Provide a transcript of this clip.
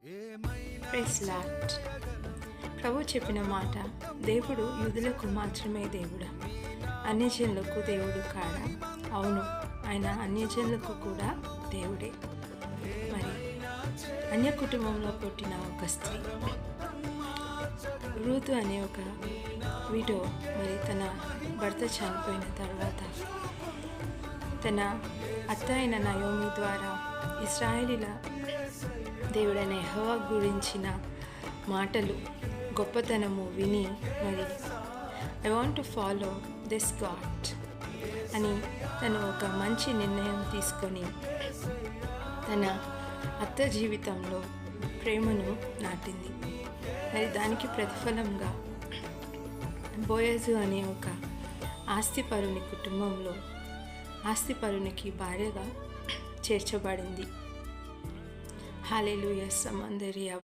Praise lord. ప్రభు చెప్పిన మాట, దేవుడు యూదులకు మాత్రమే దేవుడా, అన్యజనులకు దేవుడు కాడా? అవును, ఆయన అన్యజనులకు కూడా దేవుడే. మరి అన్య కుటుంబంలో పుట్టిన ఒక స్త్రీ రూతు అనే ఒక విడో, మరి తన భర్త చనిపోయిన తర్వాత తన అత్త అయిన నయోమి ద్వారా ఇశ్రాయేలీల దేవుడైన యెహోవా గురించిన మాటలు, గొప్పతనము విని మరి I want to follow this God అని తను ఒక మంచి నిర్ణయం తీసుకొని తన అత్త జీవితంలో ప్రేమను నాటింది. మరి దానికి ప్రతిఫలంగా బోయజు అనే ఒక ఆస్తిపరుని కుటుంబంలో ఆస్తిపరునికి భార్యగా చేర్చబడింది. హల్లెలూయా. సమందరియా.